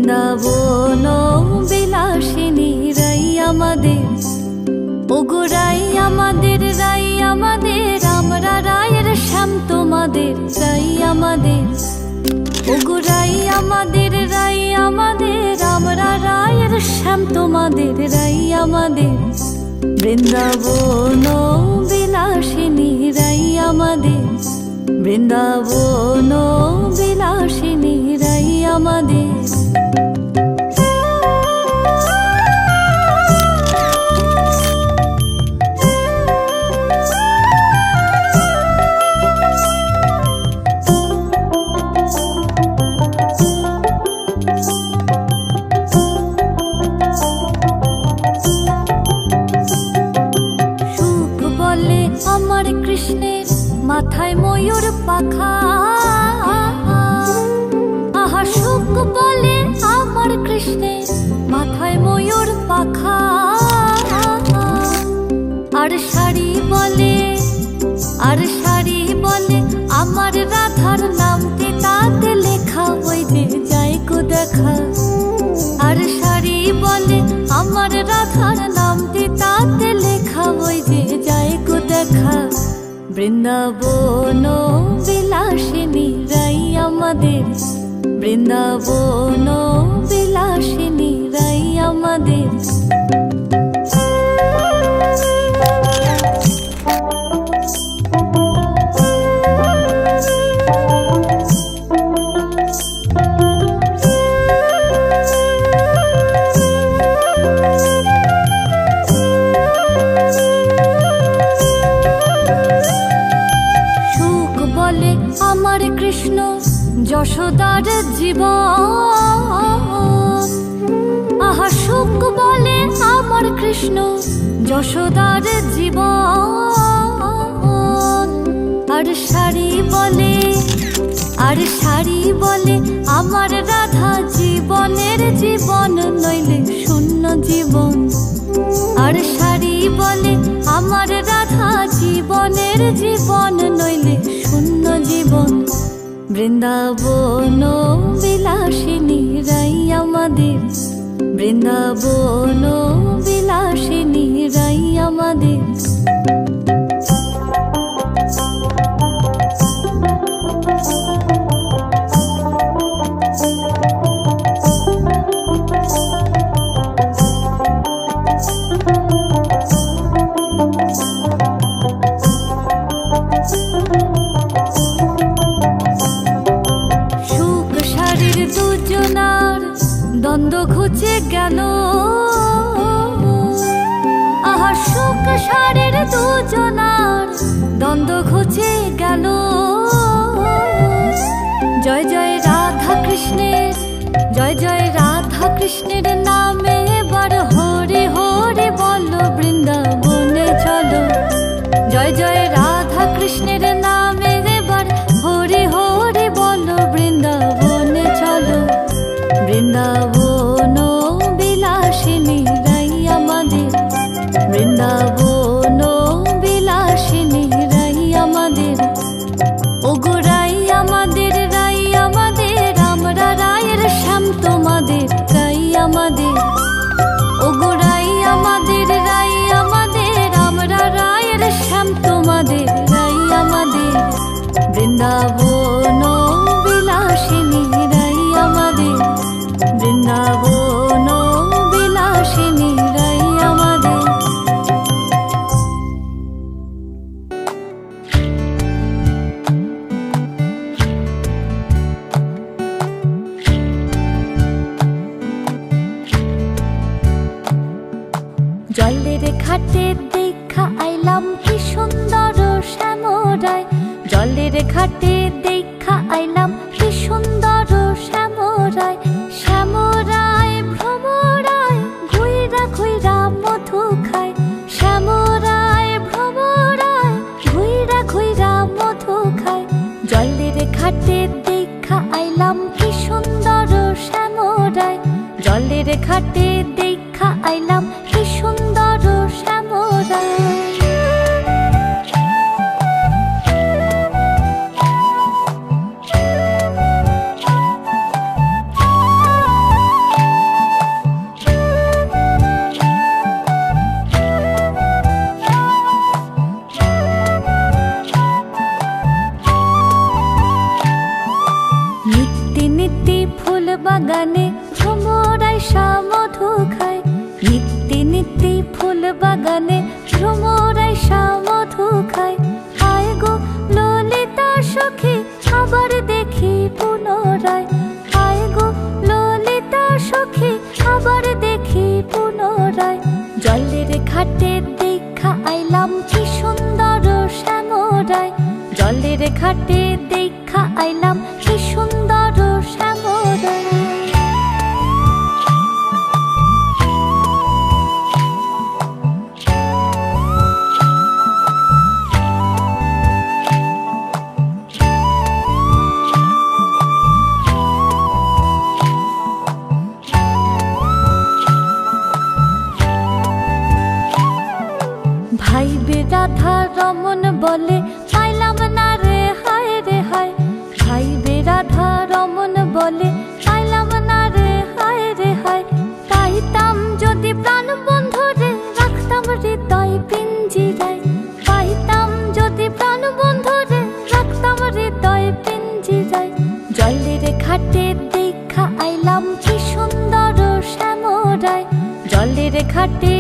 বৃন্দাবন বিলাসিনী রাই আমাদের, ওগো রাই আমাদের, রাই আমাদের, আমরা রায়ের শ্যাম তোমাদের, রাই আমাদের, ওগো রাই আমাদের, রাই আমাদের, আমরা রায়ের শ্যাম তোমাদের, রাই আমাদের। বৃন্দাবন বিলাসিনী রাই আমাদের, বৃন্দাবন বিলাসিনী রাই আমাদের। আমার কৃষ্ণের মাথায় ময়ূর পাখা, আহা সুখ বলে আমার কৃষ্ণের মাথায় ময়ূর পাখা। আর শাড়ি বলে, আর শাড়ি বলে আমার রাধার নামটি তাতে লেখা, ওই যে যাই কো দেখা। আর শাড়ি বলে আমার রাধার নামটি তাতে লেখা, ওই যে যাই কো দেখা। বৃন্দাবন বিলাসিনী রাই আমাদের, বৃন্দাবন বিলাসিনী রাই আমাদের। আমার কৃষ্ণ যশোদার জীবন, আহা সুখ বলে আমার কৃষ্ণ যশোদার জীবন। আর শাড়ি বলে, আর শাড়ি বলে আমার রাধা জীবনের জীবন, নইলে শূন্য জীবন। আর শাড়ি বলে আমার রাধা জীবনের জীবন, নইলে শূন্য জীবন। বৃন্দাবন বিলাসিনী রাই আমাদের, বৃন্দাবন বিলাসিনী রাই আমাদের। দুজনার দ্বন্দ্ব ঘুচে গেল, আহা সুখ সারের দুজনার দ্বন্দ্ব ঘুচে গেল। জয় জয় রাধা কৃষ্ণের, জয় জয় রাধা কৃষ্ণের নামে এবার হরে হরে বলো, বৃন্দাবনে চলো। জয় জয় রাধা কৃষ্ণের নামে এবার হরে হরে বলো, বৃন্দাবনে চলো। বৃন্দাবন বিলাসিনী রাই আমাদের, বৃন্দাবন বিলাসিনী রাই আমাদের, ওগো রাই আমাদের, রাই আমাদের, আমরা রায়ের শ্যাম তোমাদের, রাই আমাদের, ওগো রাই আমাদের, রাই আমাদের, আমরা রায়ের শ্যাম তোমাদের, রাই আমাদের। বৃন্দাবন বিলাসিনী রাই আমাদের, বৃন্দাবন বিলাসিনী রাই আমাদের। জলের ঘাটে দেখা আইলাম কি সুন্দর শ্যামরায়, জলের ঘাটে দেখা আইলাম কি সুন্দর শ্যামরায়। শ্যামরায় ভ্রমরায় ঘুইরা ঘুইরা মধু খায়, শ্যামরায় ভ্রমরায় ঘুইরা ঘুইরা মধু খায়। জলের ঘাটে দেখা আইলাম কি সুন্দর শ্যামরায়, জলের ঘাটে দেখা আইলাম কি সুন্দর শ্যামরায়। বাগানে ভ্রমরাই মধু খায়, নিত্যি নিত্যি ফুল বাগানে ভ্রমরাই মধু খায়। আয় গো ললিতা সখী আবার দেখি পুনরায়, আয় গো ললিতা সখী আবার দেখি পুনরায়। জলের ঘাটে দেখা আইলাম কি সুন্দর শ্যামরায়, জলের ঘাটে দেখা আইলাম কি সুন্দর শ্যামরায়। ভাই বে রাধা রমন বলে পাইলাম না রে হায় রে হায়, ভাই বে রাধা রমন বলে পাইলাম না রে হায় রে হায়। পাইতাম যদি প্রাণ বন্ধু রে রাখতাম হৃদয় পিঞ্জিরায়, পাইতাম যদি প্রাণ বন্ধু রে রাখতাম হৃদয় পিঞ্জিরায়। জলের ঘাটে দেখা আইলাম কি সুন্দর শ্যামরায়, জলের ঘাটে